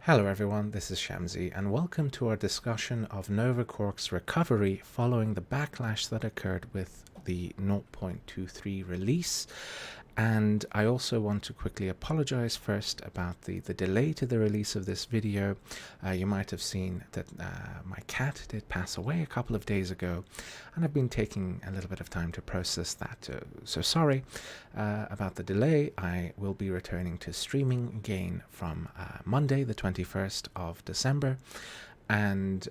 Hello everyone, this is Shamsi, and welcome to our discussion of Nova Cork's recovery following the backlash that occurred with the 0.23 release. And I also want to quickly apologize first about the delay to the release of this video. You might have seen that my cat did pass away a couple of days ago, and I've been taking a little bit of time to process that. So sorry about the delay. I will be returning to streaming again from Monday, the 21st of December, and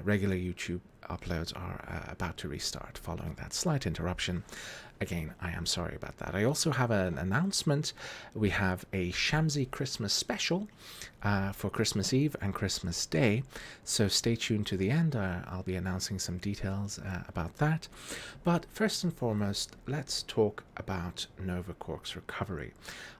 regular YouTube uploads are about to restart following that slight interruption. Again, I am sorry about that. I also have an announcement. We have a Shamsi Christmas special for Christmas Eve and Christmas Day, so stay tuned to the end. I'll be announcing some details about that. But first and foremost, let's talk about Nova Cork's recovery.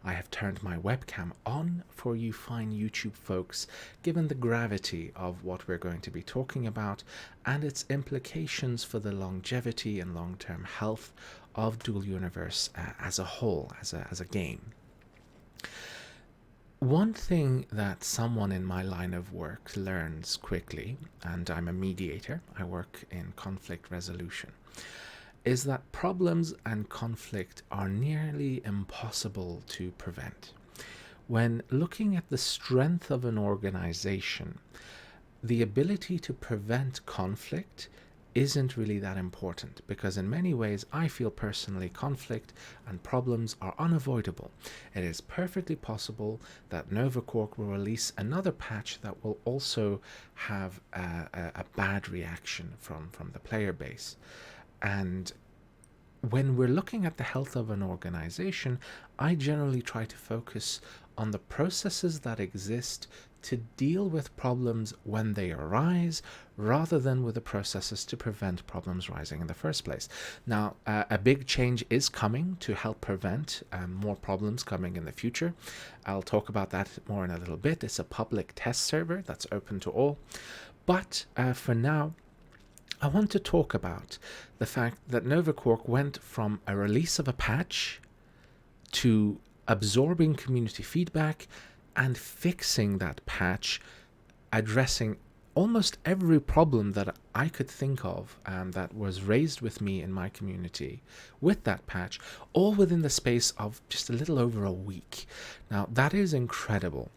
I have turned my webcam on for you fine YouTube folks, given the gravity of what we're going to be talking about and its implications for the longevity and long-term health of Dual Universe as a whole, as a game. One thing that someone in my line of work learns quickly, and I'm a mediator, I work in conflict resolution, is that problems and conflict are nearly impossible to prevent. When looking at the strength of an organization, the ability to prevent conflict isn't really that important, because in many ways I feel personally conflict and problems are unavoidable. It is perfectly possible that Nova Cork will release another patch that will also have a bad reaction from the player base. And when we're looking at the health of an organization, I generally try to focus on the processes that exist to deal with problems when they arise, rather than with the processes to prevent problems rising in the first place. Now, a big change is coming to help prevent more problems coming in the future. I'll talk about that more in a little bit. It's a public test server that's open to all. But for now, I want to talk about the fact that Nova Cork went from a release of a patch to absorbing community feedback and fixing that patch, addressing almost every problem that I could think of that was raised with me in my community with that patch, all within the space of just a little over a week. Now, that is incredible.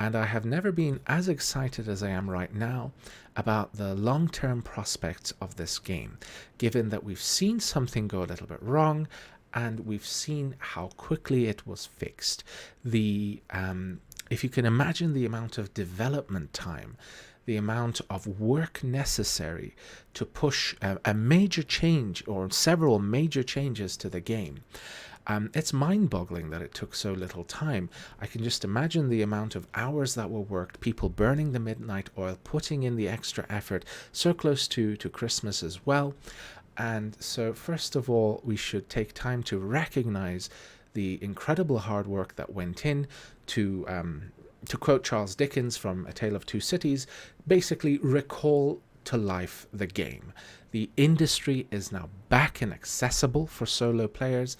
And I have never been as excited as I am right now about the long-term prospects of this game, given that we've seen something go a little bit wrong, and we've seen how quickly it was fixed. If you can imagine the amount of development time, the amount of work necessary to push a major change or several major changes to the game, it's mind-boggling that it took so little time. I can just imagine the amount of hours that were worked, people burning the midnight oil, putting in the extra effort, so close to Christmas as well. And so first of all, we should take time to recognize the incredible hard work that went in to quote Charles Dickens from A Tale of Two Cities, basically recall to life the game. The industry is now back and accessible for solo players,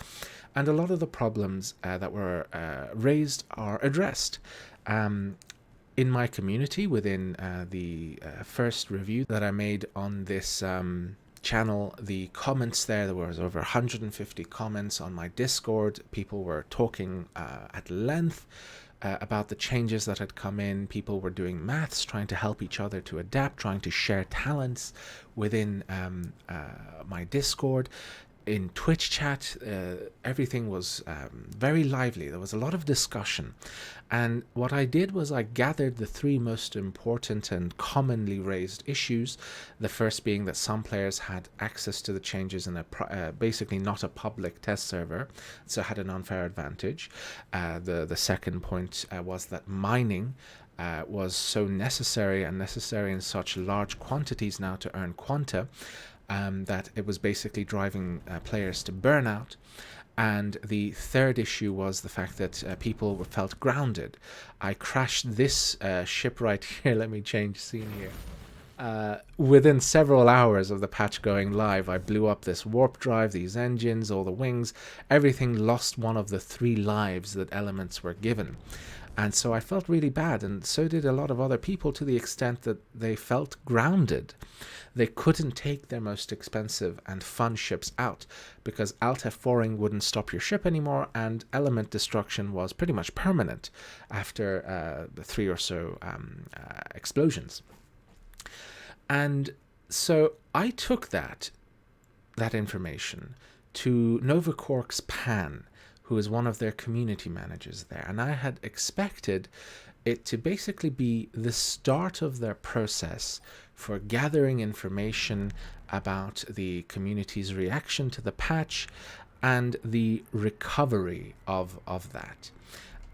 and a lot of the problems that were raised are addressed. In my community, within the first review that I made on this channel, the comments there was over 150 comments on my Discord. People were talking at length about the changes that had come in. People were doing maths, trying to help each other to adapt, trying to share talents within my Discord. In Twitch chat, everything was very lively. There was a lot of discussion. And what I did was I gathered the three most important and commonly raised issues. The first being that some players had access to the changes in basically not a public test server, so had an unfair advantage. The second point was that mining was so necessary in such large quantities now to earn quanta, that it was basically driving players to burnout. And the third issue was the fact that people felt grounded. I crashed this ship right here. Let me change scene here. Within several hours of the patch going live, I blew up this warp drive, these engines, all the wings. Everything lost one of the 3 lives that elements were given. And so I felt really bad, and so did a lot of other people, to the extent that they felt grounded. They couldn't take their most expensive and fun ships out because Alt F4ing wouldn't stop your ship anymore, and element destruction was pretty much permanent after the 3 or so explosions. And so I took that information to Nova Cork's Pan, who is one of their community managers there. And I had expected it to basically be the start of their process for gathering information about the community's reaction to the patch and the recovery of that.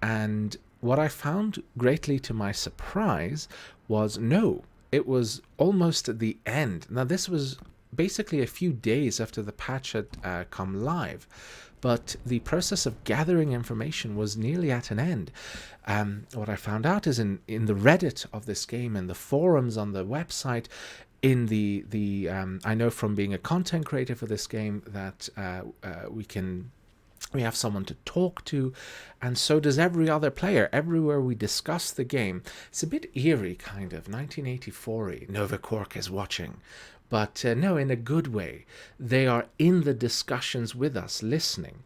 And what I found, greatly to my surprise, was no, it was almost at the end. Now, this was basically a few days after the patch had come live, but the process of gathering information was nearly at an end. What I found out is in the Reddit of this game, in the forums on the website, in the I know from being a content creator for this game that we have someone to talk to, and so does every other player. Everywhere we discuss the game, it's a bit eerie, kind of 1984-y. Nova Cork is watching. But no, in a good way. They are in the discussions with us, listening.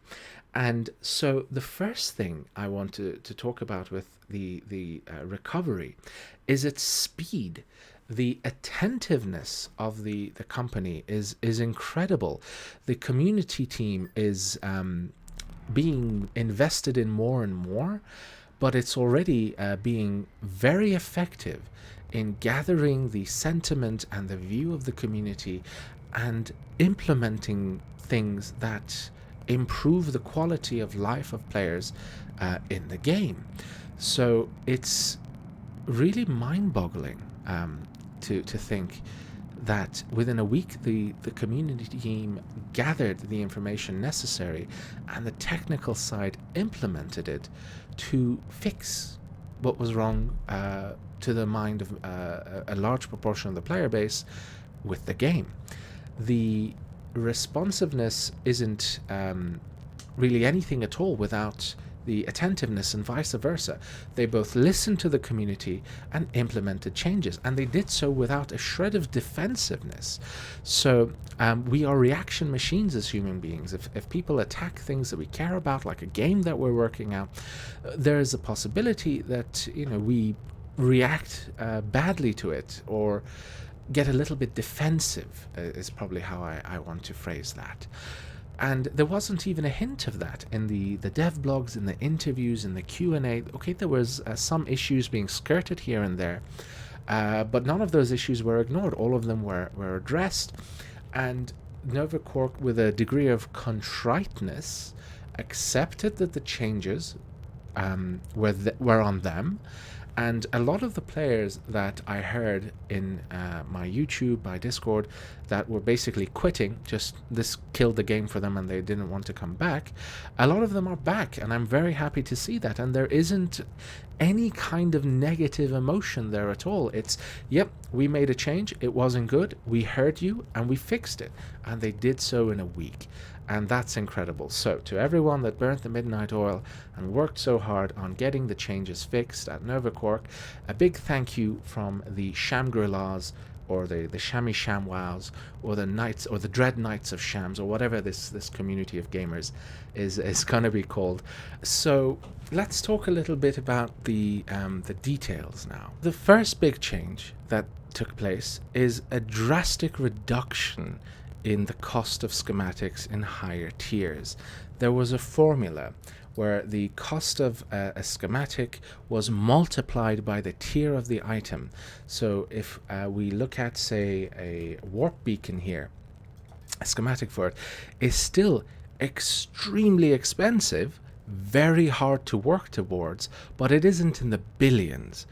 And so the first thing I want to talk about with the recovery is its speed. The attentiveness of the company is incredible. The community team is being invested in more and more, but it's already being very effective in gathering the sentiment and the view of the community and implementing things that improve the quality of life of players in the game. So it's really mind-boggling to think that within a week the community team gathered the information necessary and the technical side implemented it to fix what was wrong to the mind of a large proportion of the player base with the game. The responsiveness isn't really anything at all without the attentiveness, and vice versa. They both listened to the community and implemented changes, and they did so without a shred of defensiveness. So we are reaction machines as human beings. If people attack things that we care about, like a game that we're working out, there is a possibility that we react badly to it, or get a little bit defensive, is probably how I want to phrase that. And there wasn't even a hint of that in the dev blogs, in the interviews, in the Q&A. Okay, there was some issues being skirted here and there, but none of those issues were ignored. All of them were addressed, and Nova Cork, with a degree of contriteness, accepted that the changes were on them. And a lot of the players that I heard in my YouTube, my Discord, that were basically quitting, just this killed the game for them and they didn't want to come back, a lot of them are back, and I'm very happy to see that. And there isn't any kind of negative emotion there at all. It's, yep, we made a change, it wasn't good, we heard you, and we fixed it. And they did so in a week. And that's incredible. So to everyone that burnt the midnight oil and worked so hard on getting the changes fixed at Nova Cork, a big thank you from the Shangri-Las, or the Shammy Shamwows, or the Knights, or the Dread Knights of Shams, or whatever this community of gamers is going to be called. So let's talk a little bit about the details now. The first big change that took place is a drastic reduction in the cost of schematics in higher tiers. There was a formula where the cost of a schematic was multiplied by the tier of the item. So if we look at, say, a warp beacon here, a schematic for it is still extremely expensive, very hard to work towards, but it isn't in the billions.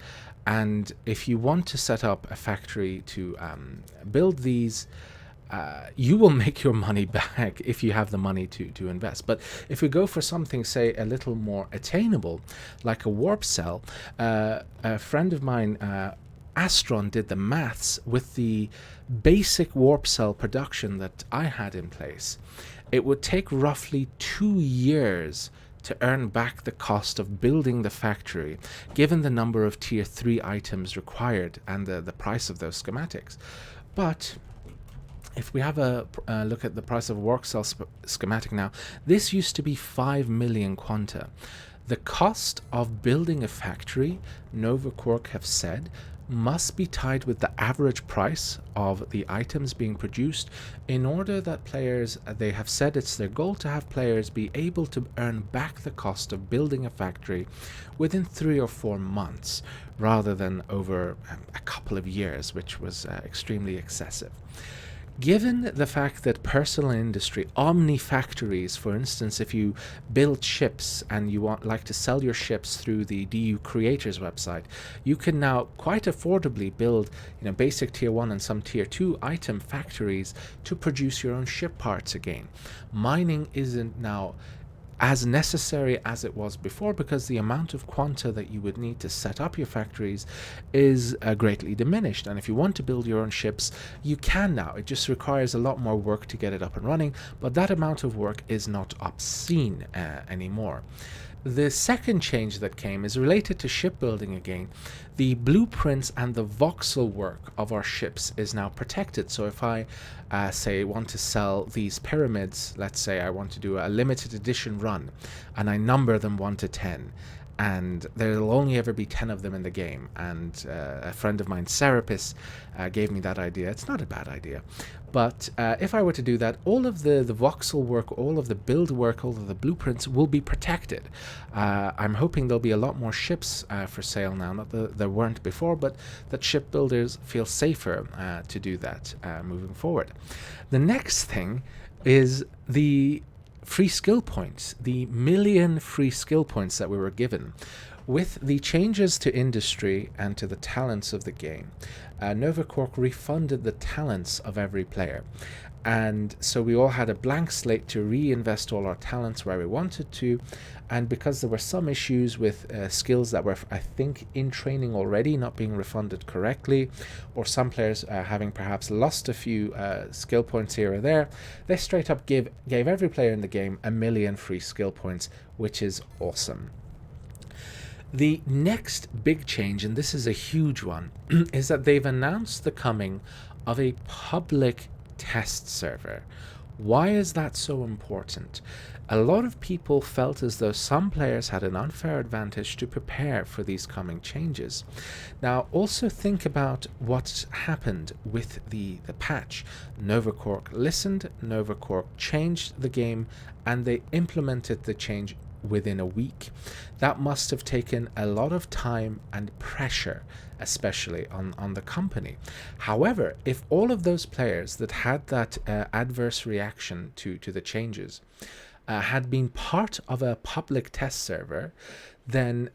And if you want to set up a factory to build these, you will make your money back if you have the money to invest. But if we go for something, say, a little more attainable, like a warp cell, a friend of mine, Astron, did the maths with the basic warp cell production that I had in place. It would take roughly 2 years to earn back the cost of building the factory, given the number of tier 3 items required and the price of those schematics. But if we have a look at the price of a work cell schematic now, this used to be 5 million quanta. The cost of building a factory, Nova Quark have said, must be tied with the average price of the items being produced in order that players, they have said it's their goal to have players be able to earn back the cost of building a factory within 3 or 4 months rather than over a couple of years, which was extremely excessive. Given the fact that personal industry, omni-factories, for instance, if you build ships and you like to sell your ships through the DU Creators website, you can now quite affordably build basic tier 1 and some tier 2 item factories to produce your own ship parts again. Mining isn't now as necessary as it was before because the amount of quanta that you would need to set up your factories is greatly diminished. And if you want to build your own ships, you can now. It just requires a lot more work to get it up and running, but that amount of work is not obscene anymore. The second change that came is related to shipbuilding again. The blueprints and the voxel work of our ships is now protected. So if I say want to sell these pyramids, let's say I want to do a limited edition run and I number them 1 to 10, and there'll only ever be 10 of them in the game, and a friend of mine, Serapis, gave me that idea. It's not a bad idea, but if I were to do that, all of the voxel work, all of the build work, all of the blueprints will be protected. I'm hoping there'll be a lot more ships for sale now, not that there weren't before, but that shipbuilders feel safer to do that moving forward. The next thing is the free skill points, the million free skill points that we were given. With the changes to industry and to the talents of the game, Nova Quark refunded the talents of every player. And so we all had a blank slate to reinvest all our talents where we wanted to. And because there were some issues with skills that were, I think, in training already, not being refunded correctly, or some players having perhaps lost a few skill points here or there, they straight up gave every player in the game 1 million free skill points, which is awesome. The next big change, and this is a huge one, is that they've announced the coming of a public test server. Why is that so important? A lot of people felt as though some players had an unfair advantage to prepare for these coming changes. Now, also think about what happened with the patch. Nova Quark listened, Nova Quark changed the game, and they implemented the change within a week. That must have taken a lot of time and pressure, especially on the company. However, if all of those players that had that adverse reaction to the changes had been part of a public test server, then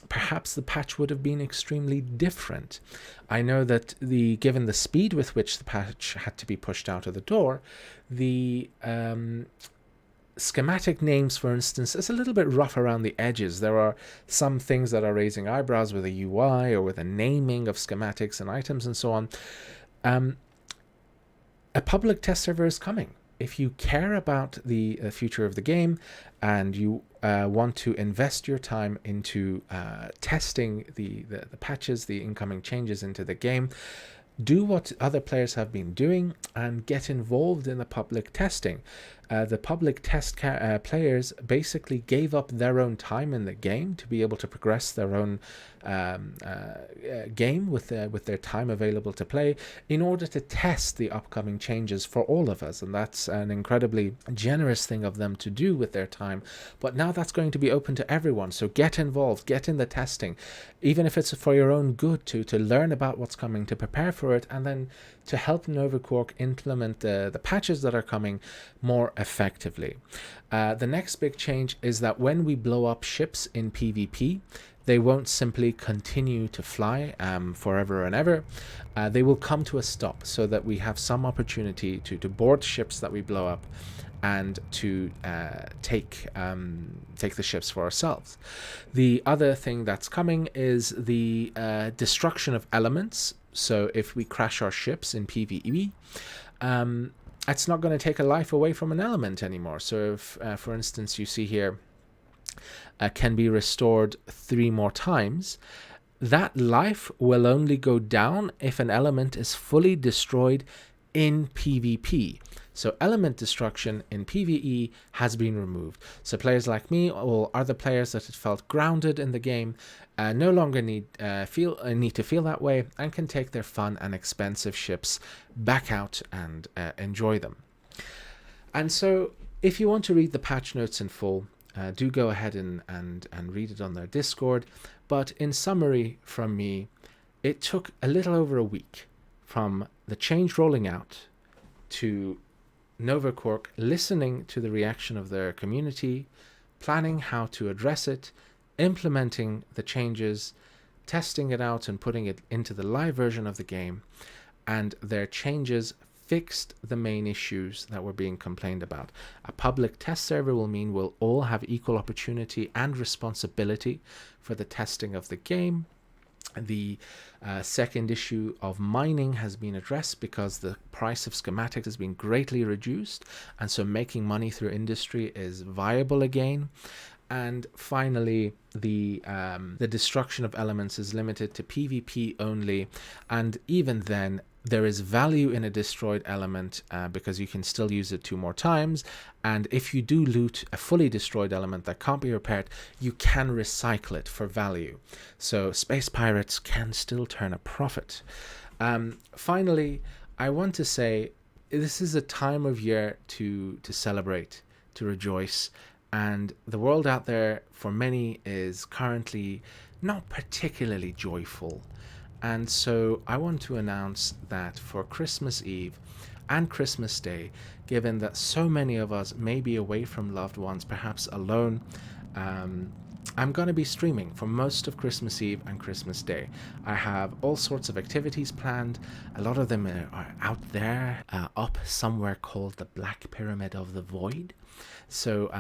perhaps the patch would have been extremely different. I know that given the speed with which the patch had to be pushed out of the door, the schematic names, for instance, is a little bit rough around the edges. There are some things that are raising eyebrows with a UI or with a naming of schematics and items and so on. A public test server is coming. If you care about the future of the game and you want to invest your time into testing the patches, the incoming changes into the game, do what other players have been doing and get involved in the public testing. The public test players basically gave up their own time in the game to be able to progress their own game with their time available to play in order to test the upcoming changes for all of us. And that's an incredibly generous thing of them to do with their time. But now that's going to be open to everyone. So get involved, get in the testing, even if it's for your own good, to learn about what's coming, to prepare for it, and then to help Nova Quark implement the patches that are coming more effectively. The next big change is that when we blow up ships in PvP, they won't simply continue to fly forever and ever. They will come to a stop so that we have some opportunity to board ships that we blow up and to take the ships for ourselves. The other thing that's coming is the destruction of elements. So if we crash our ships in PvE, it's not going to take a life away from an element anymore. So if, for instance, you see here, can be restored 3 more times, that life will only go down if an element is fully destroyed in PvP. So element destruction in PvE has been removed. So players like me or other players that had felt grounded in the game no longer need to feel that way, and can take their fun and expensive ships back out and enjoy them. And so if you want to read the patch notes in full, do go ahead and read it on their Discord. But in summary from me, it took a little over a week from the change rolling out to Nova Cork listening to the reaction of their community, planning how to address it, implementing the changes, testing it out and putting it into the live version of the game, and their changes fixed the main issues that were being complained about. A public test server will mean we'll all have equal opportunity and responsibility for the testing of the game. The second issue of mining has been addressed because the price of schematics has been greatly reduced, and so making money through industry is viable again. And finally, the destruction of elements is limited to PvP only, and even then there is value in a destroyed element because you can still use it 2 more times, and if you do loot a fully destroyed element that can't be repaired, you can recycle it for value. So space pirates can still turn a profit. Finally, I want to say this is a time of year to celebrate, to rejoice, and the world out there for many is currently not particularly joyful. And so I want to announce that for Christmas Eve and Christmas Day, given that so many of us may be away from loved ones, perhaps alone, I'm going to be streaming for most of Christmas Eve and Christmas Day. I have all sorts of activities planned. A lot of them are out there, up somewhere called the Black Pyramid of the Void. So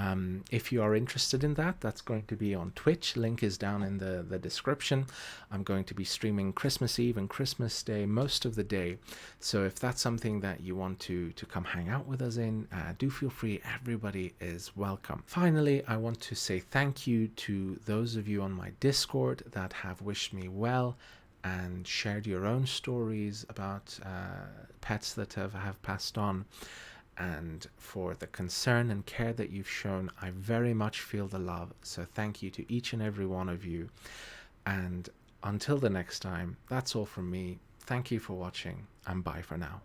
if you are interested in that, that's going to be on Twitch. Link is down in the description. I'm going to be streaming Christmas Eve and Christmas Day most of the day. So if that's something that you want to come hang out with us in, do feel free. Everybody is welcome. Finally, I want to say thank you to those of you on my Discord that have wished me well and shared your own stories about pets that have passed on. And for the concern and care that you've shown, I very much feel the love. So thank you to each and every one of you. And until the next time, that's all from me. Thank you for watching, and bye for now.